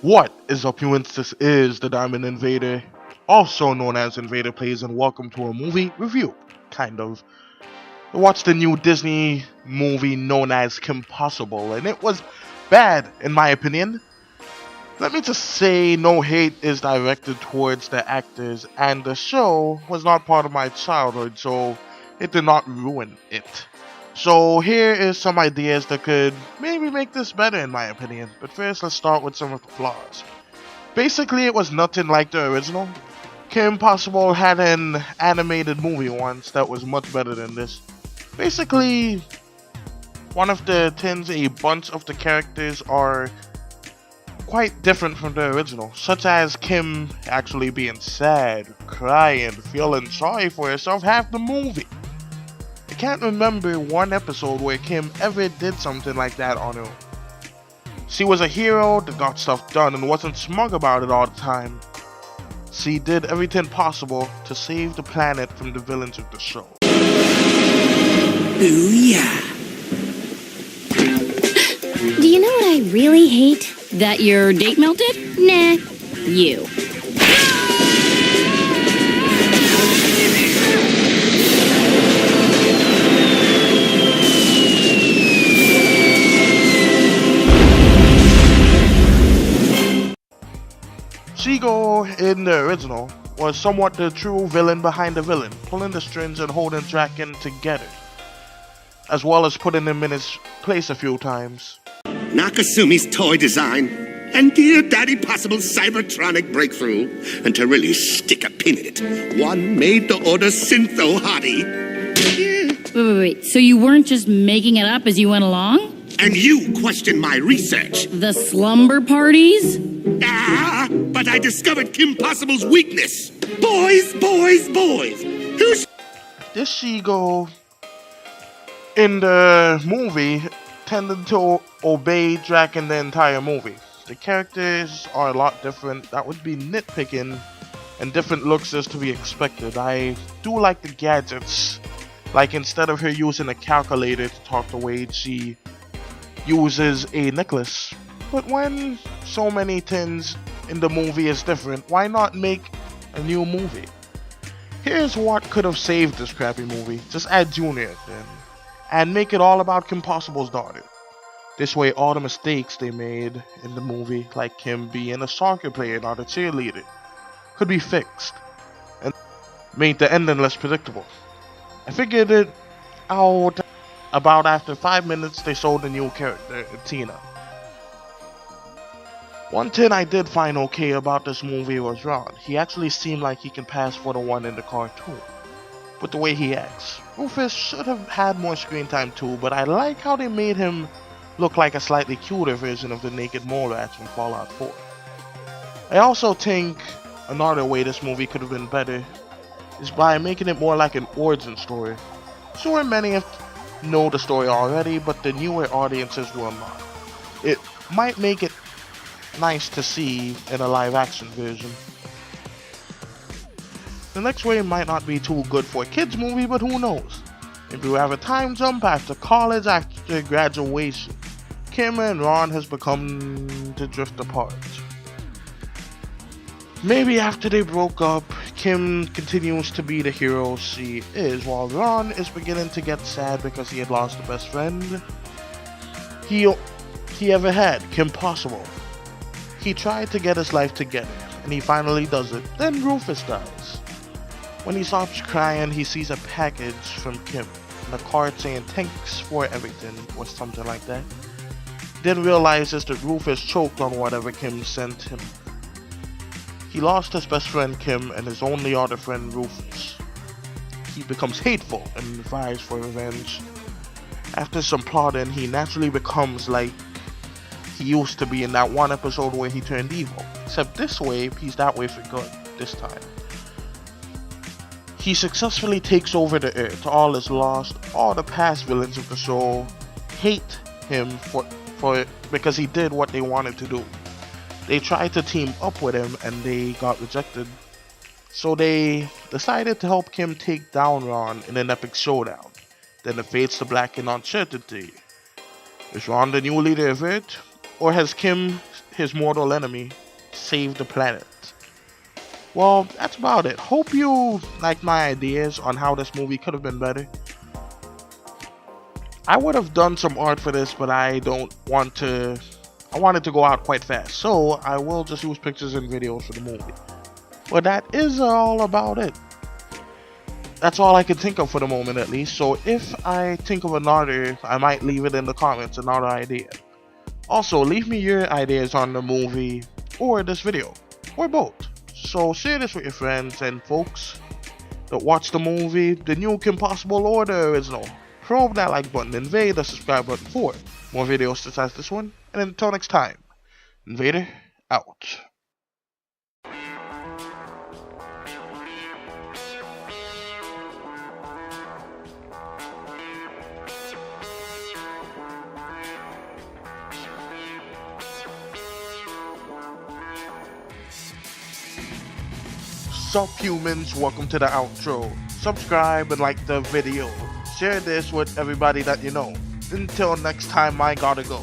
What is up, humans? This is the Diamond Invader, also known as Invader Plays, and welcome to a movie review, kind of. I watched the new Disney movie known as Kim Possible, and it was bad, in my opinion. Let me just say, no hate is directed towards the actors, and the show was not part of my childhood, so it did not ruin it. So here is some ideas that could maybe make this better, in my opinion. But first, let's start with some of the flaws. Basically, it was nothing like the original. Kim Possible had an animated movie once that was much better than this. Basically, one of the things, a bunch of the characters are quite different from the original, such as Kim actually being sad, crying, feeling sorry for herself half the movie. I can't remember one episode where Kim ever did something like that on her own. She was a hero that got stuff done and wasn't smug about it all the time. She did everything possible to save the planet from the villains of the show. Booyah! Do you know what I really hate? That your date melted? Nah, you. Shigo, in the original, was somewhat the true villain behind the villain, pulling the strings and holding Draken together, as well as putting him in his place a few times. Nakasumi's toy design, and dear Daddy Possible's Cybertronic breakthrough, and to really stick a pin in it, one made-to-order Syntho hottie. Wait. So you weren't just making it up as you went along? And you question my research. The slumber parties? But I discovered Kim Possible's weakness. Boys. Who's... This Shigo, in the movie, tended to obey Draken the entire movie. The characters are a lot different. That would be nitpicking, and different looks is to be expected. I do like the gadgets. Like, instead of her using a calculator to talk to Wade, she uses a necklace. But when so many things in the movie is different, why not make a new movie? Here's what could have saved this crappy movie. Just add Junior then, and make it all about Kim Possible's daughter. This way, all the mistakes they made in the movie, like Kim being a soccer player, not a cheerleader, could be fixed, and made the ending less predictable. I figured it out about after 5 minutes they sold a new character, Tina. One thing I did find okay about this movie was Ron. He actually seemed like he can pass for the one in the cartoon, with the way he acts. Rufus should have had more screen time too, but I like how they made him look like a slightly cuter version of the naked mole rats from Fallout 4. I also think another way this movie could have been better is by making it more like an origin story. Sure, many know the story already, but the newer audiences will not. It might make it nice to see in a live action version. The next way might not be too good for a kids movie, but who knows? If you have a time jump after college, after graduation, Kim and Ron has become to drift apart. Maybe after they broke up, Kim continues to be the hero she is, while Ron is beginning to get sad because he had lost the best friend he ever had, Kim Possible. He tried to get his life together, and he finally does it. Then Rufus dies. When he stops crying, he sees a package from Kim, and a card saying thanks for everything, or something like that. Then realizes that Rufus choked on whatever Kim sent him. He lost his best friend Kim and his only other friend Rufus. He becomes hateful and vies for revenge. After some plotting, he naturally becomes like he used to be in that one episode where he turned evil. Except this way, he's that way for good, this time. He successfully takes over the Earth. All is lost. All the past villains of the show hate him for because he did what they wanted to do. They tried to team up with him and they got rejected. So they decided to help Kim take down Ron in an epic showdown. Then it fades to black in uncertainty. Is Ron the new leader of Earth? Or has Kim his mortal enemy, save the planet. Well, that's about it. Hope you like my ideas on how this movie could have been better. I would have done some art for this, but I want it to go out quite fast, so I will just use pictures and videos for the movie. But that is all about it. That's all I can think of for the moment, at least. So if I think of another, I might leave it in the comments, another idea. Also, leave me your ideas on the movie or this video, or both. So share this with your friends and folks that watch the movie, the new Kim Possible or the original. Probe that like button, invade the subscribe button for more videos such as this one. And until next time, Invader out. Sup humans, welcome to the outro. Subscribe and like the video. Share this with everybody that you know. Until next time, I gotta go.